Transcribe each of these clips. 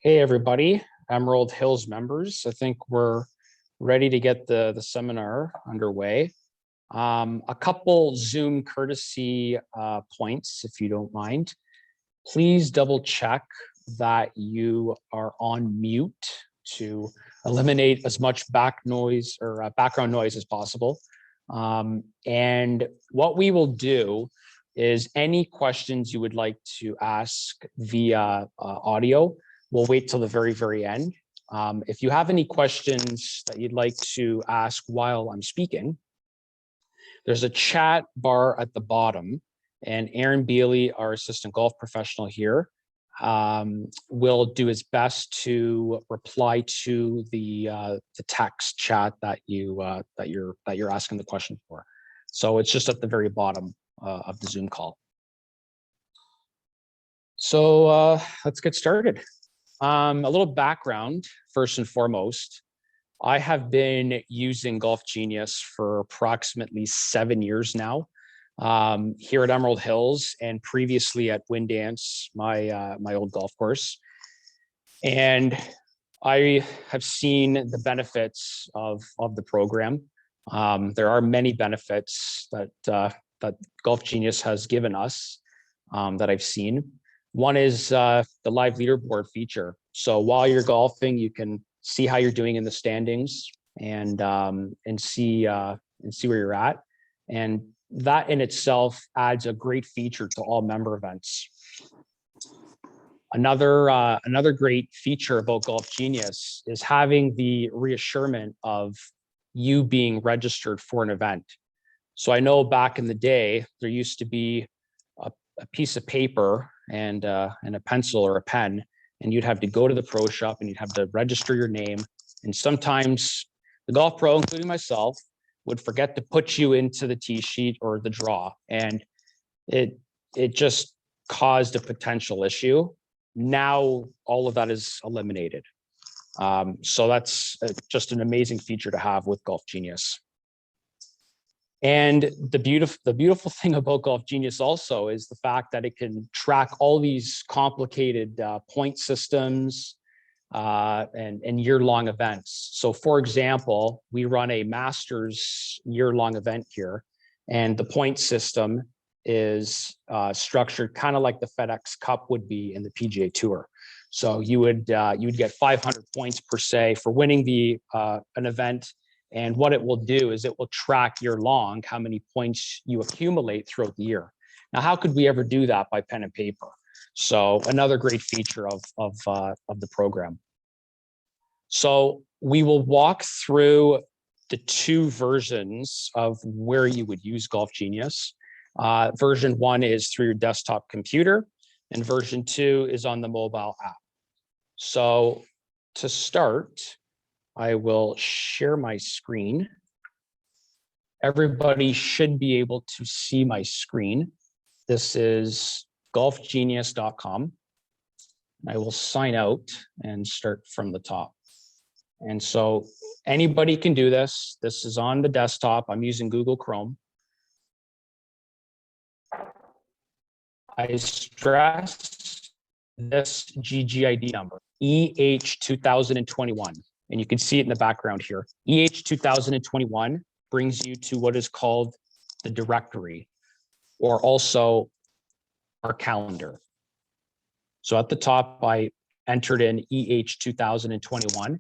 Hey everybody, Emerald Hills members. I think we're ready to get the seminar underway. A couple Zoom courtesy points, if you don't mind. Please double check that you are on mute to eliminate as much background noise as possible. And what we will do is any questions you would like to ask via audio, we'll wait till the very end. If you have any questions that you'd like to ask while I'm speaking, there's a chat bar at the bottom, and Aaron Bealey, our assistant golf professional here, will do his best to reply to the text chat that you're asking the question for. So it's just at the very bottom of the Zoom call. So let's get started. A little background, first and foremost. I have been using Golf Genius for approximately 7 years now, here at Emerald Hills and previously at Windance, my old golf course. And I have seen the benefits of the program. There are many benefits that Golf Genius has given us that I've seen. One is the live leaderboard feature. So while you're golfing, you can see how you're doing in the standings and see where you're at. And that in itself adds a great feature to all member events. Another great feature about Golf Genius is having the reassurance of you being registered for an event. So I know back in the day, there used to be a piece of paper and a pencil or a pen, and you'd have to go to the pro shop and you'd have to register your name. And sometimes the golf pro, including myself, would forget to put you into the tee sheet or the draw. And it just caused a potential issue. Now all of that is eliminated. So that's just an amazing feature to have with Golf Genius. And the beautiful thing about Golf Genius also is the fact that it can track all these complicated point systems and year-long events. So for example, we run a Masters year-long event here, and the point system is structured kind of like the FedEx Cup would be in the PGA Tour. So you would get 500 points per se for winning an event. And what it will do is it will track year long how many points you accumulate throughout the year. Now, how could we ever do that by pen and paper? So another great feature of the program. So we will walk through the two versions of where you would use Golf Genius. Version 1 is through your desktop computer, and version 2 is on the mobile app. So to start, I will share my screen. Everybody should be able to see my screen. This is golfgenius.com. I will sign out and start from the top. And so anybody can do this. This is on the desktop. I'm using Google Chrome. I stress this GGID number, EH2021. And you can see it in the background here. EH2021 brings you to what is called the directory, or also our calendar. So at the top, I entered in EH2021,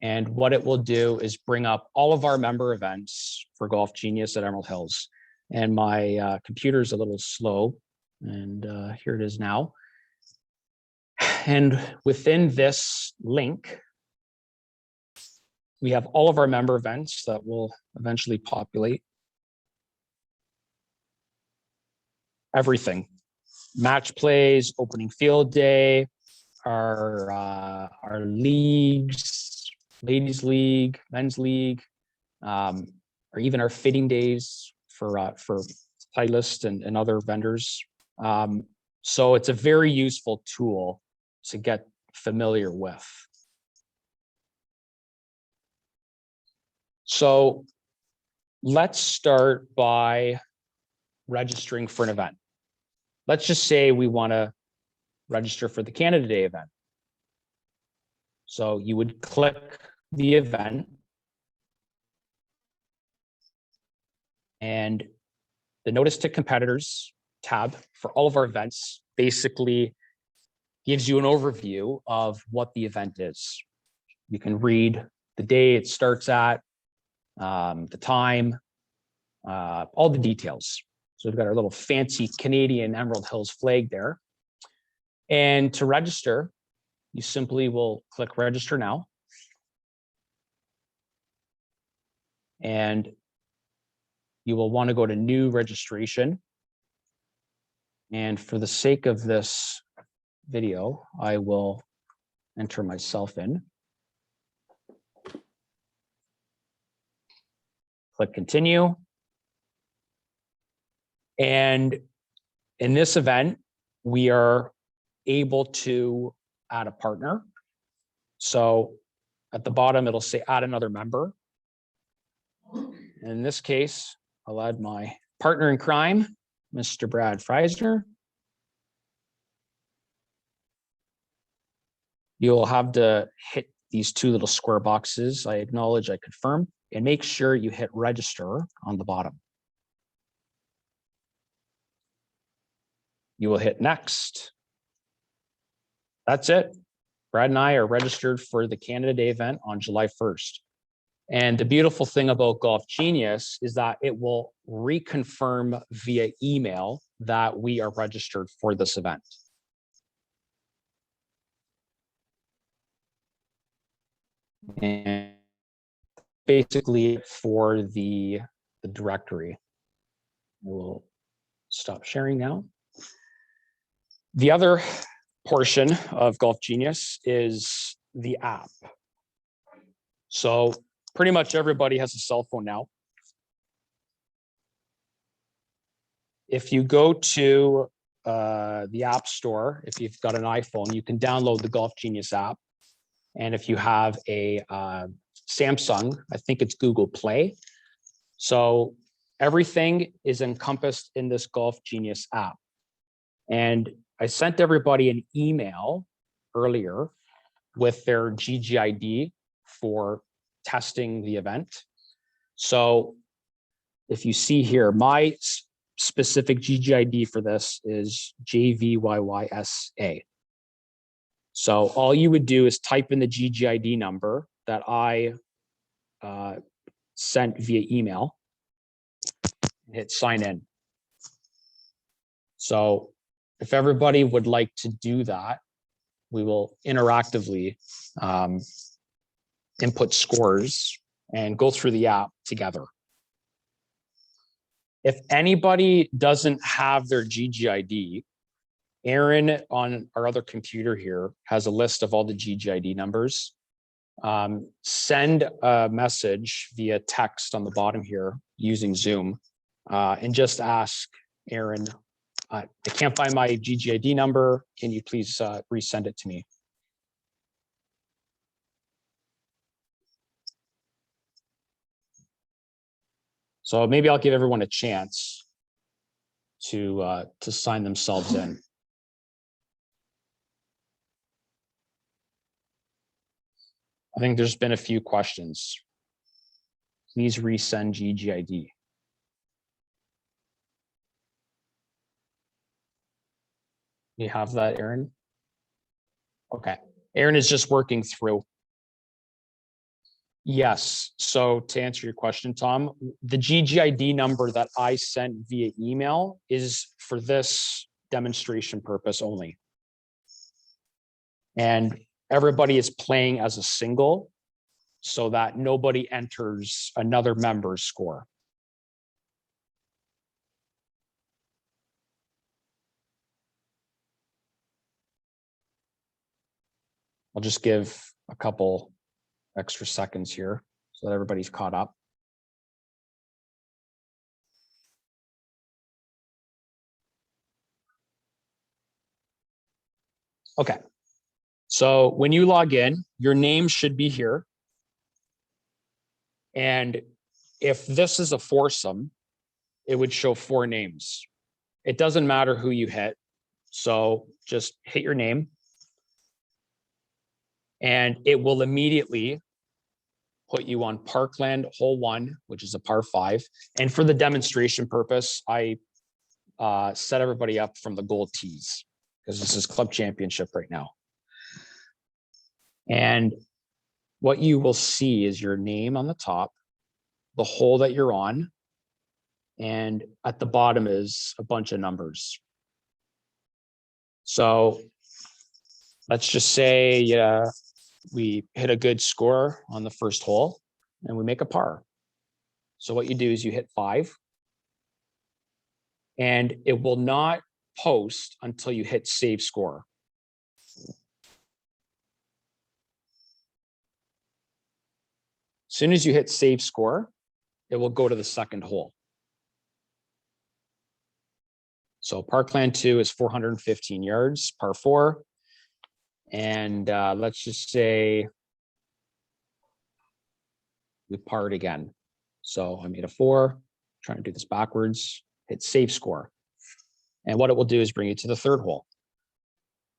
and what it will do is bring up all of our member events for Golf Genius at Emerald Hills. And my computer is a little slow, and here it is now. And within this link, we have all of our member events that will eventually populate. Everything, match plays, opening field day, our leagues, ladies league, men's league, or even our fitting days for Titleist and other vendors. So it's a very useful tool to get familiar with. So let's start by registering for an event. Let's just say we want to register for the Canada Day event. So you would click the event, and the Notice to Competitors tab for all of our events basically gives you an overview of what the event is. You can read the day it starts at, the time, all the details. So we've got our little fancy Canadian Emerald Hills flag there. And to register, you simply will click register now. And you will want to go to new registration. And for the sake of this video, I will enter myself in. Click continue. And in this event, we are able to add a partner. So at the bottom, it'll say add another member. In this case, I'll add my partner in crime, Mr. Brad Freisner. You'll have to hit these two little square boxes. I acknowledge, I confirm, and make sure you hit register on the bottom. You will hit next. That's it. Brad and I are registered for the Canada Day event on July 1st. And the beautiful thing about Golf Genius is that it will reconfirm via email that we are registered for this event. And basically for the directory. We'll stop sharing now. The other portion of Golf Genius is the app. So pretty much everybody has a cell phone now. If you go to the App Store, if you've got an iPhone, you can download the Golf Genius app. And if you have a Samsung, I think it's Google Play. So everything is encompassed in this Golf Genius app. And I sent everybody an email earlier with their GGID for testing the event. So if you see here, my specific GGID for this is JVYYSA. So all you would do is type in the GGID number that I sent via email and hit sign in. So if everybody would like to do that, we will interactively input scores and go through the app together. If anybody doesn't have their GGID, Aaron on our other computer here has a list of all the GGID numbers. Send a message via text on the bottom here using Zoom and just ask Aaron, I can't find my GGID number. Can you please resend it to me? So maybe I'll give everyone a chance to sign themselves in. I think there's been a few questions. Please resend GGID. You have that, Aaron? Okay. Aaron is just working through. Yes. So to answer your question, Tom, the GGID number that I sent via email is for this demonstration purpose only. And everybody is playing as a single so that nobody enters another member's score. I'll just give a couple extra seconds here so that everybody's caught up. Okay. So when you log in, your name should be here. And if this is a foursome, it would show 4 names. It doesn't matter who you hit. So just hit your name. And it will immediately put you on Parkland hole 1, which is a par 5. And for the demonstration purpose, I set everybody up from the gold tees because this is club championship right now. And what you will see is your name on the top, the hole that you're on, and at the bottom is a bunch of numbers. So let's just say we hit a good score on the first hole and we make a par. So what you do is you hit 5 and it will not post until you hit save score. As soon as you hit save score, it will go to the second hole. So Parkland 2 is 415 yards, par 4. And let's just say we parred again. So I made a 4, trying to do this backwards, hit save score. And what it will do is bring you to the third hole.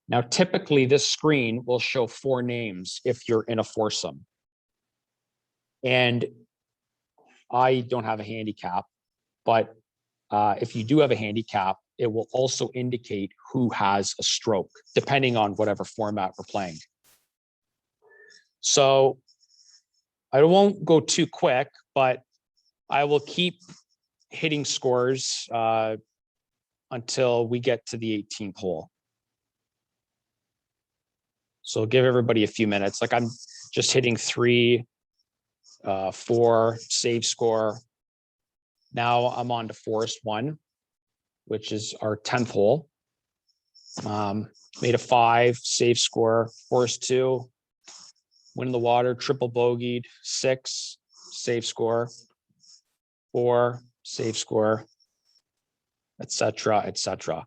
Now, typically this screen will show 4 names if you're in a foursome. And I don't have a handicap, but if you do have a handicap, it will also indicate who has a stroke, depending on whatever format we're playing. So I won't go too quick, but I will keep hitting scores until we get to the 18th hole. So give everybody a few minutes. Like I'm just hitting 3, 4, save score. Now I'm on to Forest 1, which is our 10th hole. Made a 5, save score. Forest 2, win in the water, triple bogeyed. 6, save score. 4, save score, etc., etc.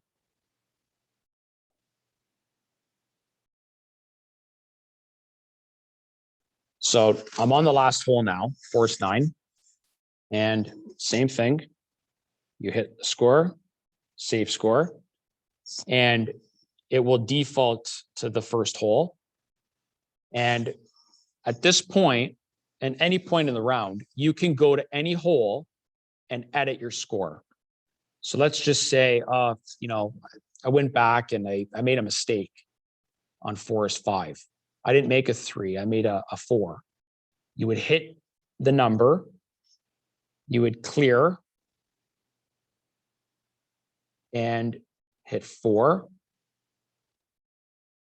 So I'm on the last hole now, Forest 9, and same thing. You hit the score, save score, and it will default to the first hole. And at this point, and any point in the round, you can go to any hole and edit your score. So let's just say, I went back and I made a mistake on Forest 5. I didn't make a 3, I made a 4. You would hit the number, you would clear and hit 4.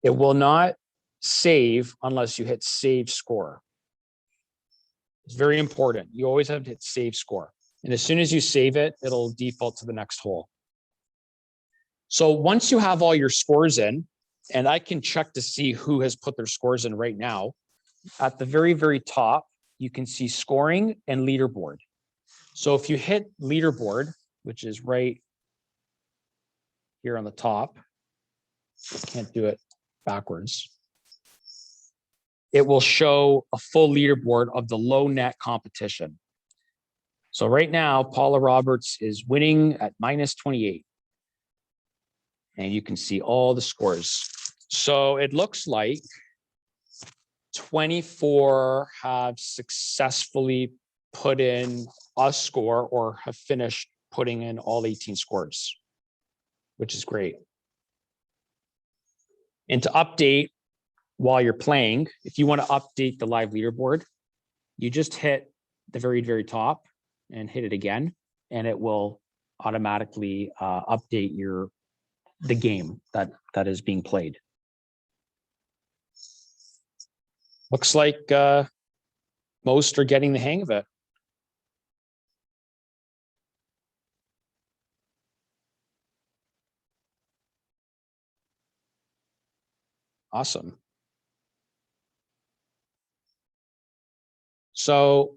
It will not save unless you hit save score. It's very important. You always have to hit save score. And as soon as you save it, it'll default to the next hole. So once you have all your scores in, and I can check to see who has put their scores in right now, at the very, very top, you can see scoring and leaderboard. So if you hit leaderboard, which is right here on the top, can't do it backwards, it will show a full leaderboard of the low net competition. So right now, Paula Roberts is winning at -28. And you can see all the scores. So it looks like 24 have successfully put in a score or have finished putting in all 18 scores, which is great. And to update while you're playing, if you want to update the live leaderboard, you just hit the very, very top and hit it again, and it will automatically update the game that is being played. Looks like most are getting the hang of it. Awesome. So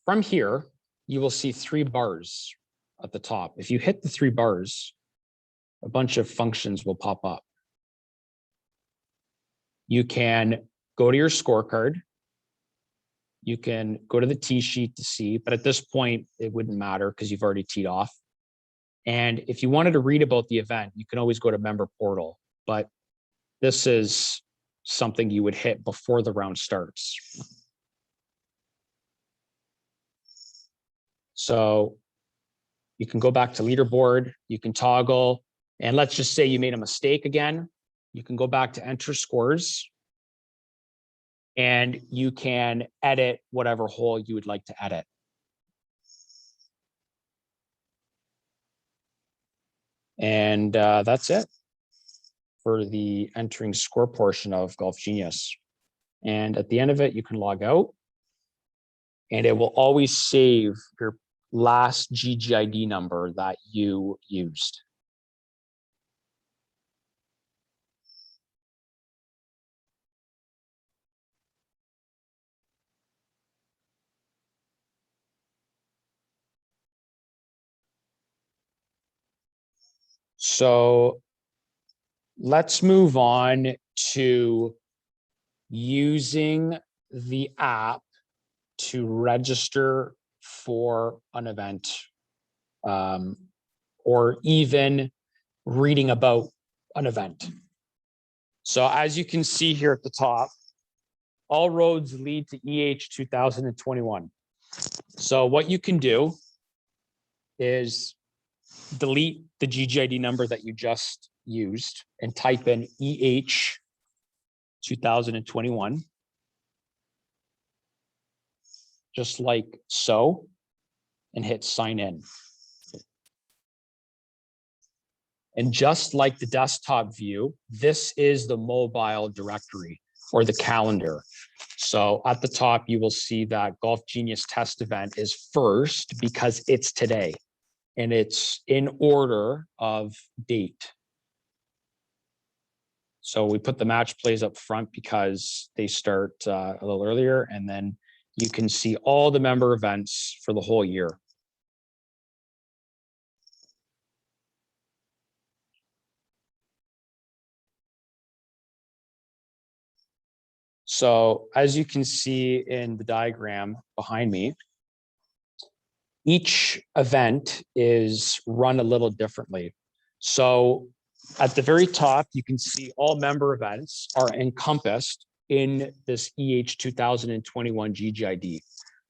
from here, you will see 3 bars at the top. If you hit the 3 bars, a bunch of functions will pop up. You can go to your scorecard. You can go to the tee sheet to see, but at this point, it wouldn't matter because you've already teed off. And if you wanted to read about the event, you can always go to member portal, but this is something you would hit before the round starts. So you can go back to leaderboard, you can toggle, and let's just say you made a mistake again. You can go back to enter scores, and you can edit whatever hole you would like to edit. And that's it for the entering score portion of Golf Genius. And at the end of it, you can log out, and it will always save your last GGID number that you used. So let's move on to using the app to register for an event, or even reading about an event. So as you can see here at the top, all roads lead to EH 2021. So what you can do is delete the GGID number that you just used and type in EH 2021, just like so, and hit sign in. And just like the desktop view, this is the mobile directory or the calendar. So at the top, you will see that Golf Genius test event is first because it's today, and it's in order of date. So we put the match plays up front because they start a little earlier, and then you can see all the member events for the whole year. So as you can see in the diagram behind me, each event is run a little differently. So at the very top, you can see all member events are encompassed in this EH 2021 GGID.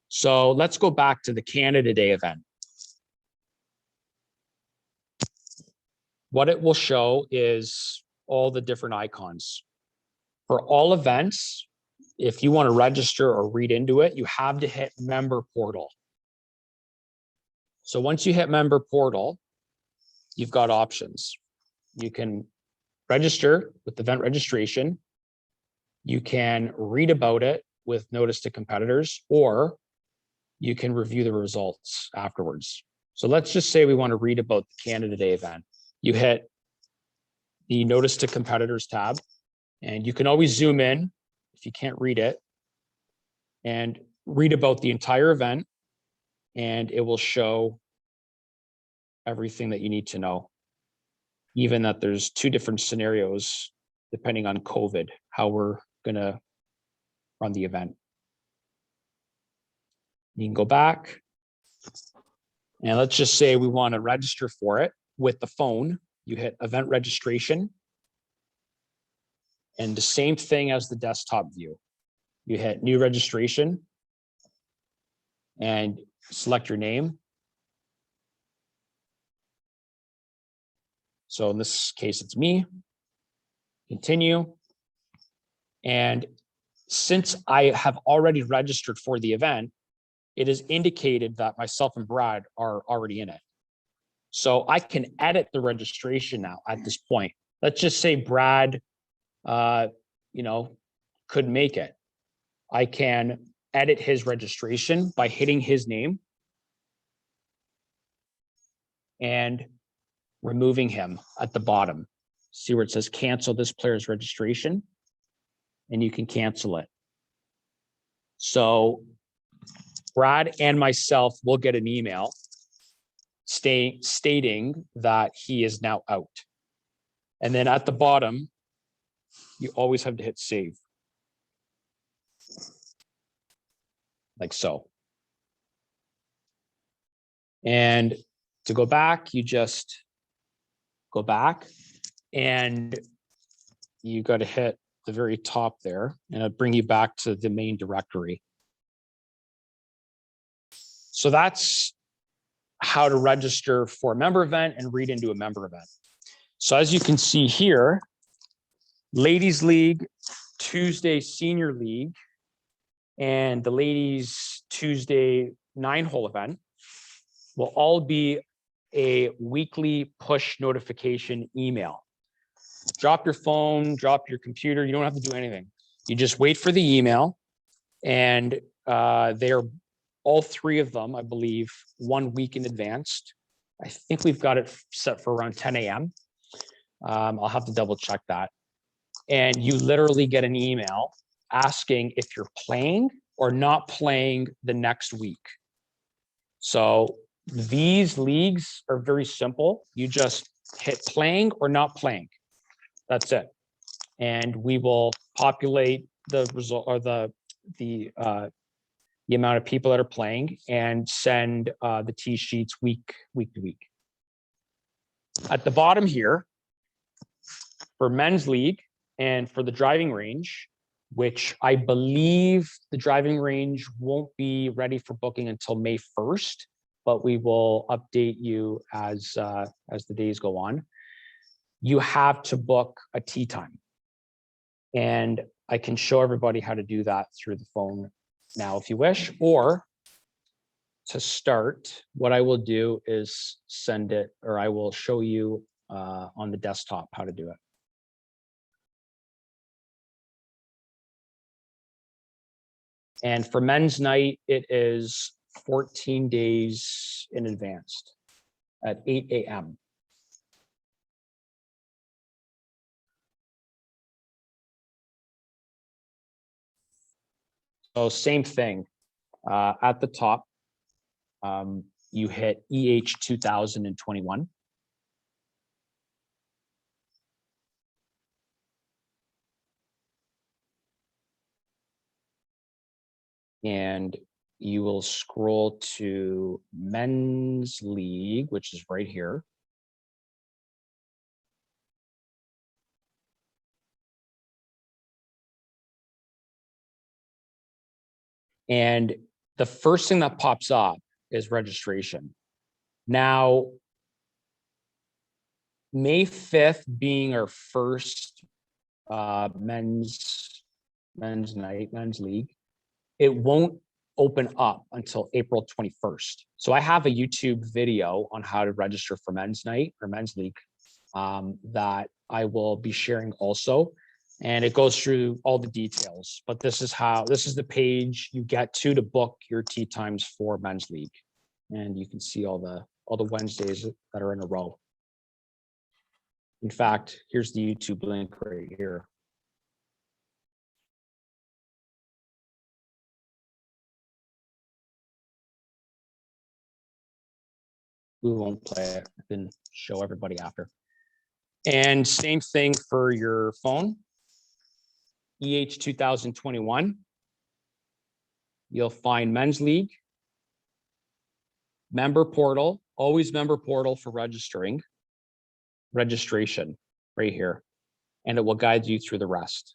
So let's go back to the Canada Day event. What it will show is all the different icons. For all events, if you want to register or read into it, you have to hit member portal. So once you hit member portal, you've got options. You can register with event registration. You can read about it with notice to competitors, or you can review the results afterwards. So let's just say we want to read about the Canada Day event. You hit the notice to competitors tab, and you can always zoom in if you can't read it and read about the entire event, and it will show everything that you need to know. Even that there's two different scenarios depending on COVID, how we're gonna run the event. You can go back, and let's just say we want to register for it with the phone. You hit event registration, and the same thing as the desktop view. You hit new registration and select your name. So in this case, it's me. Continue. And since I have already registered for the event, it is indicated that myself and Brad are already in it. So I can edit the registration now at this point. Let's just say Brad, couldn't make it. I can edit his registration by hitting his name and removing him at the bottom. See where it says cancel this player's registration, and you can cancel it. So Brad and myself will get an email stating that he is now out. And then at the bottom, you always have to hit save. Like so. And to go back, you just go back, and you got to hit the very top there, and I'll bring you back to the main directory. So that's how to register for a member event and read into a member event. So as you can see here, Ladies League, Tuesday Senior League, and the Ladies Tuesday 9-hole event will all be a weekly push notification email. Drop your phone, drop your computer. You don't have to do anything. You just wait for the email, and they are all three of them, I believe, 1 week in advance. I think we've got it set for around 10 a.m. I'll have to double check that. And you literally get an email asking if you're playing or not playing the next week. So these leagues are very simple. You just hit playing or not playing. That's it. And we will populate the result or the amount of people that are playing and send the tee sheets week to week. At the bottom here, for men's league and for the driving range, which I believe the driving range won't be ready for booking until May 1st, but we will update you as the days go on. You have to book a tee time. And I can show everybody how to do that through the phone now if you wish, or to start, what I will do is send it, or I will show you on the desktop how to do it. And for men's night, it is 14 days in advance at 8 a.m. So same thing, at the top, you hit EH 2021. And you will scroll to Men's League, which is right here. And the first thing that pops up is registration. Now, May 5th being our first men's night, men's league, it won't open up until April 21st. So I have a YouTube video on how to register for men's night or men's league that I will be sharing also. And it goes through all the details, but this is the page you get to book your tee times for men's league. And you can see all the Wednesdays that are in a row. In fact, here's the YouTube link right here. We won't play it, I can show everybody after. And same thing for your phone. EH 2021. You'll find men's league, member portal, always member portal for registration right here, and it will guide you through the rest.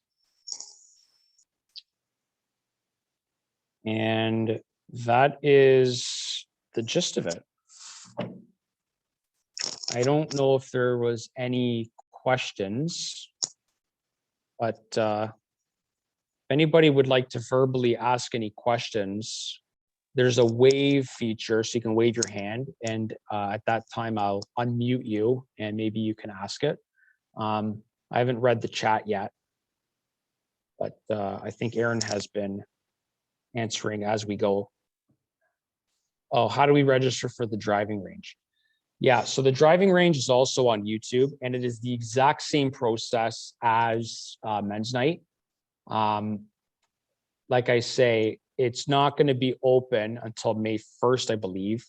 And that is the gist of it. I don't know if there was any questions, but if anybody would like to verbally ask any questions, there's a wave feature, so you can wave your hand, and at that time I'll unmute you and maybe you can ask it. I haven't read the chat yet, but I think Aaron has been answering as we go. Oh, how do we register for the driving range? Yeah, so the driving range is also on YouTube, and it is the exact same process as men's night. Like I say, it's not going to be open until May 1st, I believe.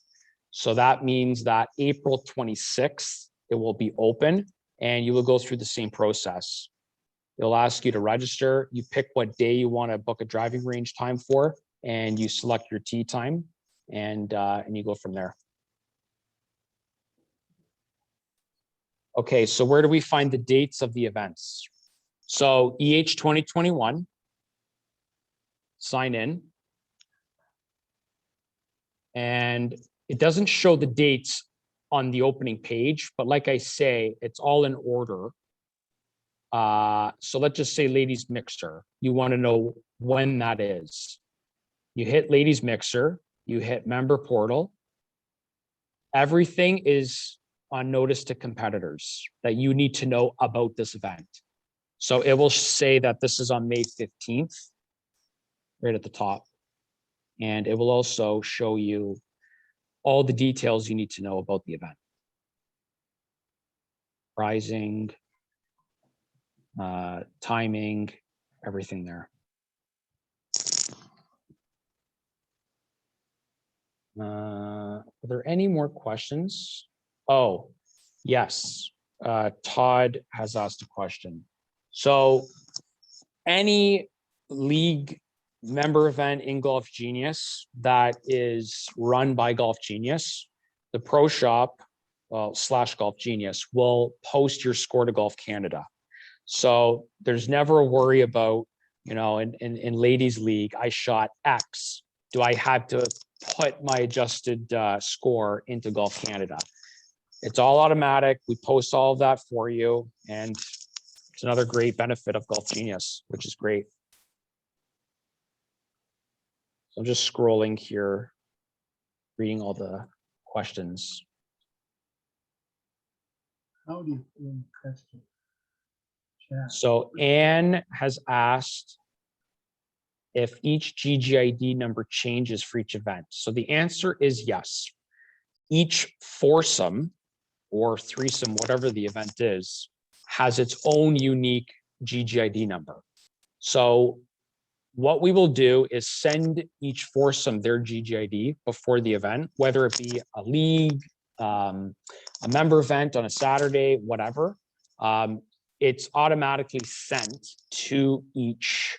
So that means that April 26th, it will be open, and you will go through the same process. It'll ask you to register. You pick what day you want to book a driving range time for, and you select your tee time, and you go from there. Okay, so where do we find the dates of the events? So EH 2021, sign in. And it doesn't show the dates on the opening page, but like I say, it's all in order. So let's just say ladies mixer. You want to know when that is. You hit ladies mixer, you hit member portal. Everything is on notice to competitors that you need to know about this event. So it will say that this is on May 15th, right at the top. And it will also show you all the details you need to know about the event. Pricing, timing, everything there. Are there any more questions? Oh, yes. Todd has asked a question. So any league member event in Golf Genius that is run by Golf Genius, the Pro Shop / Golf Genius will post your score to Golf Canada. So there's never a worry about, you know, in ladies league, I shot X. Do I have to put my adjusted score into Golf Canada? It's all automatic. We post all of that for you. And it's another great benefit of Golf Genius, which is great. So I'm just scrolling here, reading all the questions. How do you put in question? Chat. So Anne has asked if each GGID number changes for each event. So the answer is yes. Each foursome or threesome, whatever the event is, has its own unique GGID number. So what we will do is send each foursome their GGID before the event, whether it be a league, a member event on a Saturday, whatever. It's automatically sent to each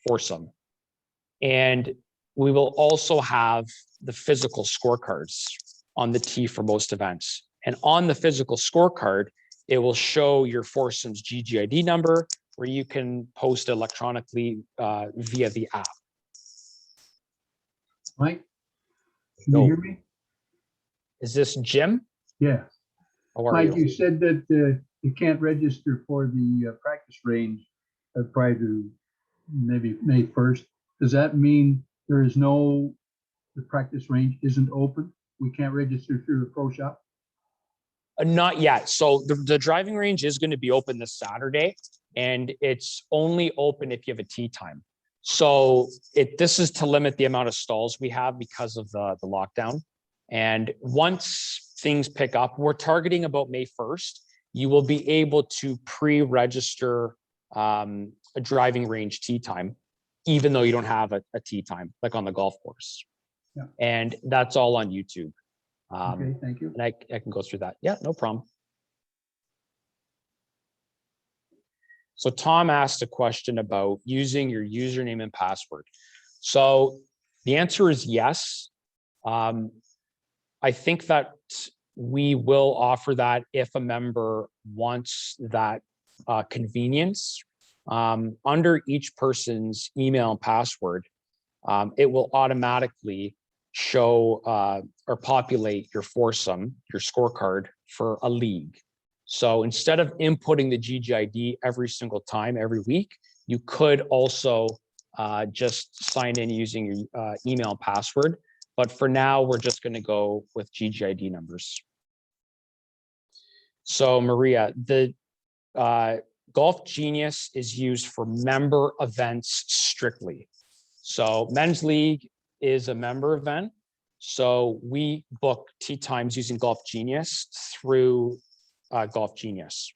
foursome. And we will also have the physical scorecards on the tee for most events. And on the physical scorecard, it will show your foursome's GGID number, where you can post electronically via the app. Mike, can you hear me? Is this Jim? Yeah. How are Mike, you? you said that you can't register for the practice range prior to maybe May 1st. Does that mean there is no, the practice range isn't open? We can't register through the Pro Shop? Not yet. So the driving range is going to be open this Saturday, and it's only open if you have a tee time. So this is to limit the amount of stalls we have because of the lockdown. And once things pick up, we're targeting about May 1st. You will be able to pre-register a driving range tee time, even though you don't have a tee time, like on the golf course. Yeah. And that's all on YouTube. Okay, thank you. And I can go through that. Yeah, no problem. So Tom asked a question about using your username and password. So the answer is yes. I think that we will offer that if a member wants that convenience. Under each person's email and password, it will automatically show or populate your foursome, your scorecard for a league. So instead of inputting the GGID every single time, every week, you could also just sign in using your email and password. But for now, we're just going to go with GGID numbers. So Maria, the Golf Genius is used for member events strictly. So Men's League is a member event. So we book tee times using Golf Genius through Golf Genius.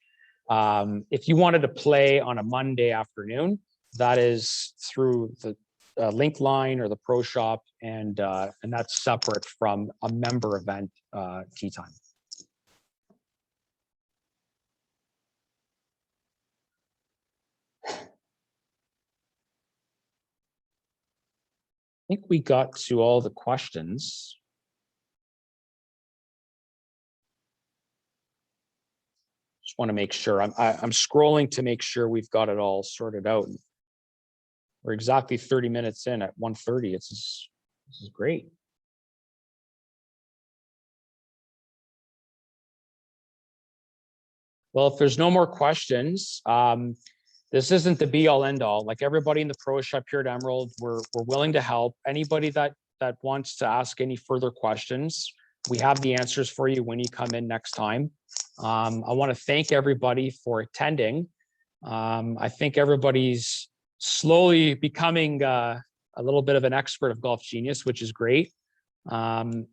If you wanted to play on a Monday afternoon, that is through the Link Line or the Pro Shop, and that's separate from a member event tee time. I think we got to all the questions. Just want to make sure. I'm scrolling to make sure we've got it all sorted out. We're exactly 30 minutes in at 1:30. This is great. Well, if there's no more questions, this isn't the be all end all. Like everybody in the pro shop here at Emerald, we're willing to help. Anybody that wants to ask any further questions, we have the answers for you when you come in next time. I want to thank everybody for attending. I think everybody's slowly becoming a little bit of an expert of Golf Genius, which is great. We'll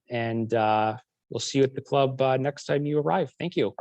see you at the club next time you arrive. Thank you.